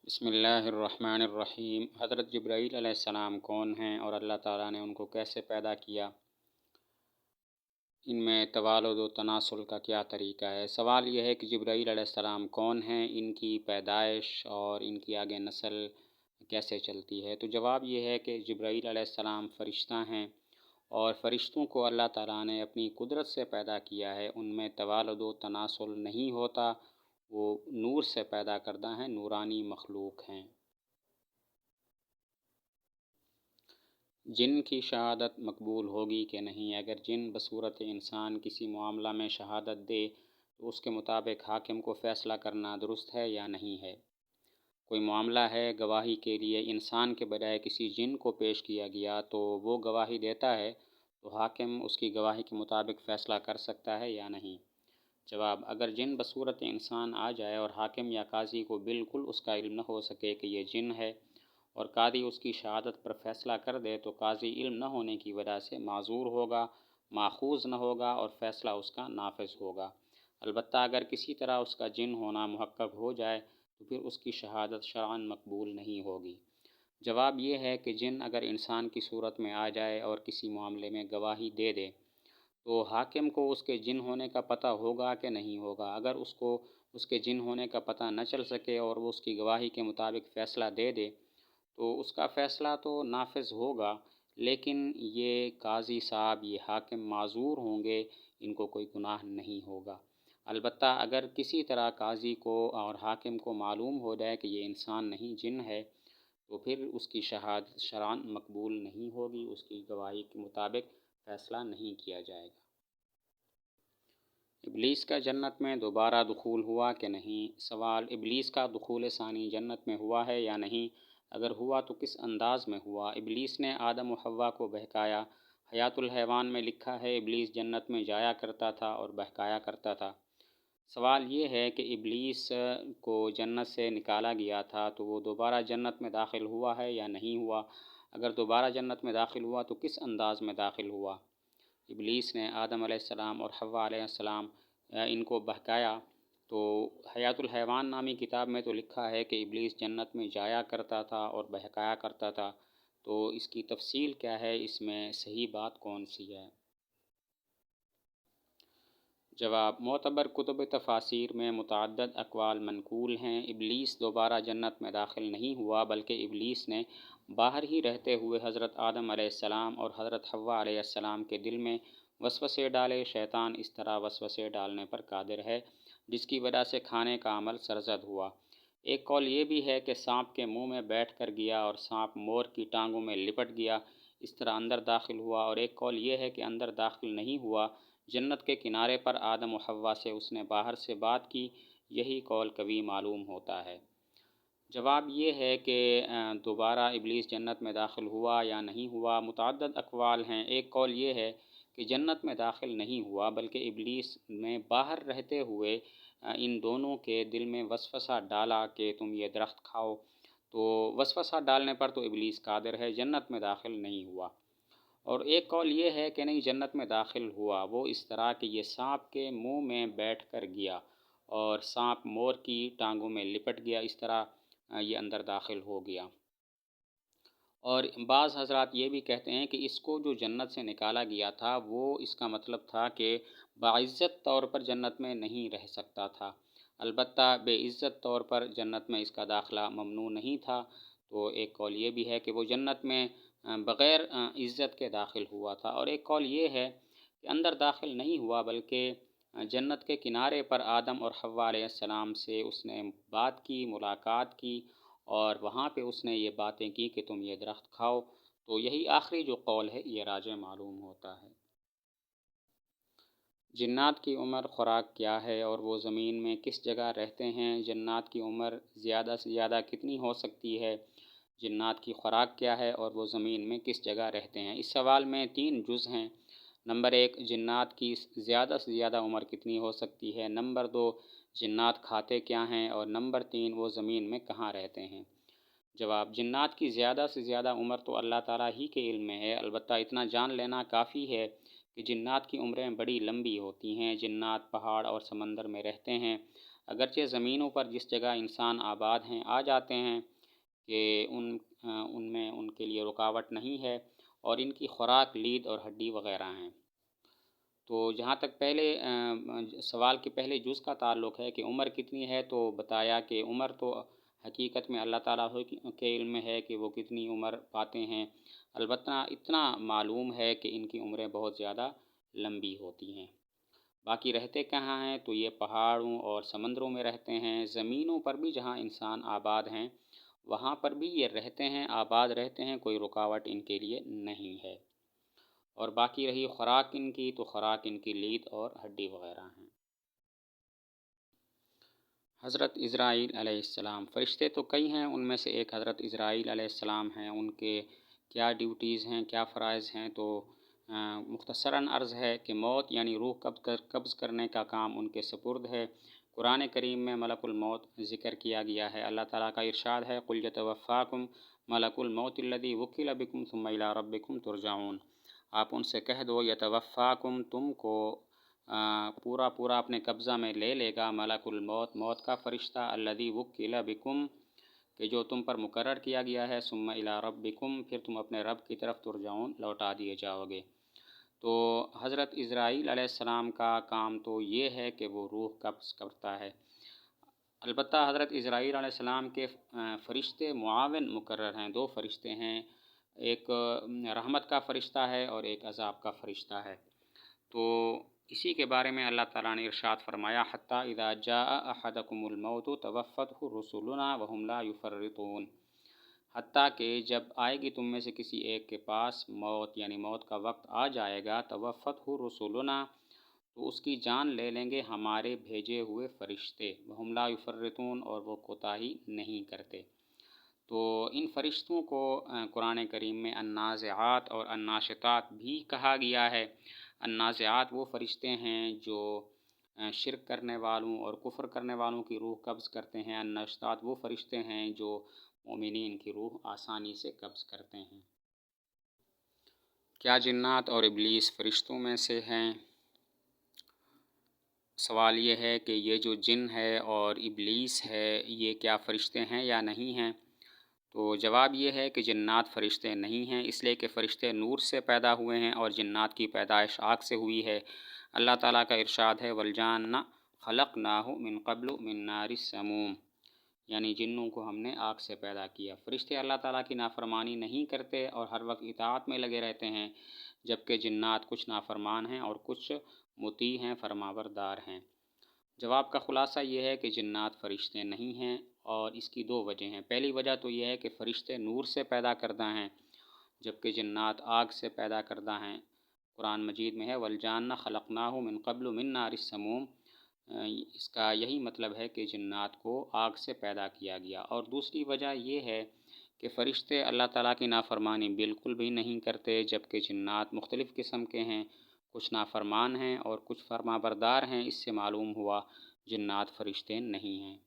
بسم اللہ الرحمن الرحیم۔ حضرت جبرائیل علیہ السلام کون ہیں اور اللہ تعالیٰ نے ان کو کیسے پیدا کیا؟ ان میں توالد و تناسل کا کیا طریقہ ہے؟ سوال یہ ہے کہ جبرائیل علیہ السلام کون ہیں، ان کی پیدائش اور ان کی آگے نسل کیسے چلتی ہے؟ تو جواب یہ ہے کہ جبرائیل علیہ السلام فرشتہ ہیں، اور فرشتوں کو اللہ تعالیٰ نے اپنی قدرت سے پیدا کیا ہے۔ ان میں توالد و تناسل نہیں ہوتا، وہ نور سے پیدا کردہ ہیں، نورانی مخلوق ہیں۔ جن کی شہادت مقبول ہوگی کہ نہیں؟ اگر جن بصورت انسان کسی معاملہ میں شہادت دے تو اس کے مطابق حاکم کو فیصلہ کرنا درست ہے یا نہیں ہے؟ کوئی معاملہ ہے، گواہی کے لیے انسان کے بجائے کسی جن کو پیش کیا گیا تو وہ گواہی دیتا ہے، تو حاکم اس کی گواہی کے مطابق فیصلہ کر سکتا ہے یا نہیں؟ جواب: اگر جن بصورت انسان آ جائے اور حاکم یا قاضی کو بالکل اس کا علم نہ ہو سکے کہ یہ جن ہے، اور قاضی اس کی شہادت پر فیصلہ کر دے، تو قاضی علم نہ ہونے کی وجہ سے معذور ہوگا، ماخوذ نہ ہوگا، اور فیصلہ اس کا نافذ ہوگا۔ البتہ اگر کسی طرح اس کا جن ہونا محقق ہو جائے تو پھر اس کی شہادت شرعاً مقبول نہیں ہوگی۔ جواب یہ ہے کہ جن اگر انسان کی صورت میں آ جائے اور کسی معاملے میں گواہی دے دے تو حاکم کو اس کے جن ہونے کا پتہ ہوگا کہ نہیں ہوگا۔ اگر اس کو اس کے جن ہونے کا پتہ نہ چل سکے اور وہ اس کی گواہی کے مطابق فیصلہ دے دے تو اس کا فیصلہ تو نافذ ہوگا، لیکن یہ قاضی صاحب، یہ حاکم معذور ہوں گے، ان کو کوئی گناہ نہیں ہوگا۔ البتہ اگر کسی طرح قاضی کو اور حاکم کو معلوم ہو جائے کہ یہ انسان نہیں جن ہے تو پھر اس کی شہادت شرعاً مقبول نہیں ہوگی، اس کی گواہی کے مطابق فیصلہ نہیں کیا جائے گا۔ ابلیس کا جنت میں دوبارہ دخول ہوا کہ نہیں؟ سوال: ابلیس کا دخول ثانی جنت میں ہوا ہے یا نہیں؟ اگر ہوا تو کس انداز میں ہوا؟ ابلیس نے آدم و حوا کو بہکایا۔ حیات الحیوان میں لکھا ہے ابلیس جنت میں جایا کرتا تھا اور بہکایا کرتا تھا۔ سوال یہ ہے کہ ابلیس کو جنت سے نکالا گیا تھا تو وہ دوبارہ جنت میں داخل ہوا ہے یا نہیں ہوا؟ اگر دوبارہ جنت میں داخل ہوا تو کس انداز میں داخل ہوا؟ ابلیس نے آدم علیہ السلام اور حوا علیہ السلام ان کو بہکایا، تو حیات الحیوان نامی کتاب میں تو لکھا ہے کہ ابلیس جنت میں جایا کرتا تھا اور بہکایا کرتا تھا، تو اس کی تفصیل کیا ہے، اس میں صحیح بات کون سی ہے؟ جواب: معتبر کتب تفاسیر میں متعدد اقوال منقول ہیں۔ ابلیس دوبارہ جنت میں داخل نہیں ہوا، بلکہ ابلیس نے باہر ہی رہتے ہوئے حضرت آدم علیہ السلام اور حضرت حوا علیہ السلام کے دل میں وسوسے ڈالے۔ شیطان اس طرح وسوسے ڈالنے پر قادر ہے جس کی وجہ سے کھانے کا عمل سرزد ہوا۔ ایک قول یہ بھی ہے کہ سانپ کے منہ میں بیٹھ کر گیا اور سانپ مور کی ٹانگوں میں لپٹ گیا، اس طرح اندر داخل ہوا، اور ایک قول یہ ہے کہ اندر داخل نہیں ہوا، جنت کے کنارے پر آدم و حوا سے اس نے باہر سے بات کی۔ یہی قول قوی معلوم ہوتا ہے۔ جواب یہ ہے کہ دوبارہ ابلیس جنت میں داخل ہوا یا نہیں ہوا، متعدد اقوال ہیں۔ ایک قول یہ ہے کہ جنت میں داخل نہیں ہوا، بلکہ ابلیس نے باہر رہتے ہوئے ان دونوں کے دل میں وسوسہ ڈالا کہ تم یہ درخت کھاؤ، تو وسوسہ ڈالنے پر تو ابلیس قادر ہے، جنت میں داخل نہیں ہوا۔ اور ایک قول یہ ہے کہ نہیں، جنت میں داخل ہوا، وہ اس طرح کہ یہ سانپ کے منہ میں بیٹھ کر گیا اور سانپ مور کی ٹانگوں میں لپٹ گیا، اس طرح یہ اندر داخل ہو گیا۔ اور بعض حضرات یہ بھی کہتے ہیں کہ اس کو جو جنت سے نکالا گیا تھا وہ اس کا مطلب تھا کہ باعزت طور پر جنت میں نہیں رہ سکتا تھا، البتہ بے عزت طور پر جنت میں اس کا داخلہ ممنوع نہیں تھا۔ تو ایک قول یہ بھی ہے کہ وہ جنت میں بغیر عزت کے داخل ہوا تھا، اور ایک قول یہ ہے کہ اندر داخل نہیں ہوا، بلکہ جنت کے کنارے پر آدم اور حوا علیہ السلام سے اس نے بات کی، ملاقات کی، اور وہاں پہ اس نے یہ باتیں کی کہ تم یہ درخت کھاؤ۔ تو یہی آخری جو قول ہے یہ راجح معلوم ہوتا ہے۔ جنات کی عمر خوراک کیا ہے اور وہ زمین میں کس جگہ رہتے ہیں؟ جنات کی عمر زیادہ سے زیادہ کتنی ہو سکتی ہے؟ جنات کی خوراک کیا ہے اور وہ زمین میں کس جگہ رہتے ہیں؟ اس سوال میں 3 جز ہیں۔ نمبر 1، جنات کی زیادہ سے زیادہ عمر کتنی ہو سکتی ہے؟ نمبر 2، جنات کھاتے کیا ہیں؟ اور نمبر 3، وہ زمین میں کہاں رہتے ہیں؟ جواب: جنات کی زیادہ سے زیادہ عمر تو اللہ تعالیٰ ہی کے علم میں ہے، البتہ اتنا جان لینا کافی ہے کہ جنات کی عمریں بڑی لمبی ہوتی ہیں۔ جنات پہاڑ اور سمندر میں رہتے ہیں۔ اگرچہ زمینوں پر جس جگہ انسان آباد ہیں آ جاتے ہیں کہ ان میں ان کے لیے رکاوٹ نہیں ہے، اور ان کی خوراک لید اور ہڈی وغیرہ ہیں۔ تو جہاں تک پہلے سوال کے پہلے جز کا تعلق ہے کہ عمر کتنی ہے، تو بتایا کہ عمر تو حقیقت میں اللہ تعالیٰ کے علم میں ہے کہ وہ کتنی عمر پاتے ہیں، البتہ اتنا معلوم ہے کہ ان کی عمریں بہت زیادہ لمبی ہوتی ہیں۔ باقی رہتے کہاں ہیں، تو یہ پہاڑوں اور سمندروں میں رہتے ہیں، زمینوں پر بھی جہاں انسان آباد ہیں وہاں پر بھی یہ رہتے ہیں، آباد رہتے ہیں، کوئی رکاوٹ ان کے لیے نہیں ہے۔ اور باقی رہی خوراک ان کی، تو خوراک ان کی لید اور ہڈی وغیرہ ہیں۔ حضرت اسرائیل علیہ السلام، فرشتے تو کئی ہیں، ان میں سے ایک حضرت اسرائیل علیہ السلام ہیں۔ ان کے کیا ڈیوٹیز ہیں، کیا فرائض ہیں، تو مختصراً عرض ہے کہ موت یعنی روح قبض کرنے کا کام ان کے سپرد ہے۔ قرآن کریم میں ملک الموت ذکر کیا گیا ہے۔ اللہ تعالیٰ کا ارشاد ہے، قُلْ يَتَوَفَّاكُمْ مَلَكُ الْمَوْتِ الَّذِي وُكِّلَ بِكُمْ ثُمَّ إِلَىٰ رَبِّكُمْ تُرْجَعُونَ۔ آپ ان سے کہہ دو، یتوفاکم، تم کو پورا اپنے قبضہ میں لے لے گا، ملک الموت، موت کا فرشتہ، الذی وکل بکم، کہ جو تم پر مقرر کیا گیا ہے، ثم الی ربکم، پھر تم اپنے رب کی طرف ترجعون، لوٹا دیے جاؤ گے۔ تو حضرت اسرائیل علیہ السلام کا کام تو یہ ہے کہ وہ روح قبض کرتا ہے۔ البتہ حضرت اسرائیل علیہ السلام کے فرشتے معاون مقرر ہیں، دو فرشتے ہیں، ایک رحمت کا فرشتہ ہے اور ایک عذاب کا فرشتہ ہے۔ تو اسی کے بارے میں اللہ تعالیٰ نے ارشاد فرمایا، حتیٰ اذا جاء احدکم الموت توفتہ رسلنا وهم لا یفرطون، حتیٰ کہ جب آئے گی تم میں سے کسی ایک کے پاس موت، یعنی موت کا وقت آ جائے گا، توفتہ رسلنا، تو اس کی جان لے لیں گے ہمارے بھیجے ہوئے فرشتے، وهم لا یفرطون، اور وہ کوتاہی نہیں کرتے۔ تو ان فرشتوں کو قرآن کریم میں النازعات اور الناشطات بھی کہا گیا ہے۔ النازعات وہ فرشتے ہیں جو شرک کرنے والوں اور کفر کرنے والوں کی روح قبض کرتے ہیں، الناشطات وہ فرشتے ہیں جو مومنین کی روح آسانی سے قبض کرتے ہیں۔ کیا جنات اور ابلیس فرشتوں میں سے ہیں؟ سوال یہ ہے کہ یہ جو جن ہے اور ابلیس ہے، یہ کیا فرشتے ہیں یا نہیں ہیں؟ تو جواب یہ ہے کہ جنات فرشتے نہیں ہیں، اس لیے کہ فرشتے نور سے پیدا ہوئے ہیں اور جنات کی پیدائش آگ سے ہوئی ہے۔ اللہ تعالیٰ کا ارشاد ہے، وَالْجَانَّ خَلَقْنَاهُ مِن قَبْلُ مِن نَارِ السَّمُومِ، یعنی جنوں کو ہم نے آگ سے پیدا کیا۔ فرشتے اللہ تعالیٰ کی نافرمانی نہیں کرتے اور ہر وقت اطاعت میں لگے رہتے ہیں، جبکہ جنات کچھ نافرمان ہیں اور کچھ مطیع ہیں، فرمانبردار ہیں۔ جواب کا خلاصہ یہ ہے کہ جنات فرشتے نہیں ہیں، اور اس کی دو وجہ ہیں۔ پہلی وجہ تو یہ ہے کہ فرشتے نور سے پیدا کردہ ہیں، جبکہ جنات آگ سے پیدا کردہ ہیں۔ قرآن مجید میں ہے، وَالْجَانَّ خَلَقْنَاهُ مِن قَبْلُ مِن نَارِ السَّمُومِ، اس کا یہی مطلب ہے کہ جنات کو آگ سے پیدا کیا گیا۔ اور دوسری وجہ یہ ہے کہ فرشتے اللہ تعالیٰ کی نافرمانی بالکل بھی نہیں کرتے، جبکہ جنات مختلف قسم کے ہیں، کچھ نافرمان ہیں اور کچھ فرمانبردار ہیں۔ اس سے معلوم ہوا جنات فرشتے نہیں ہیں۔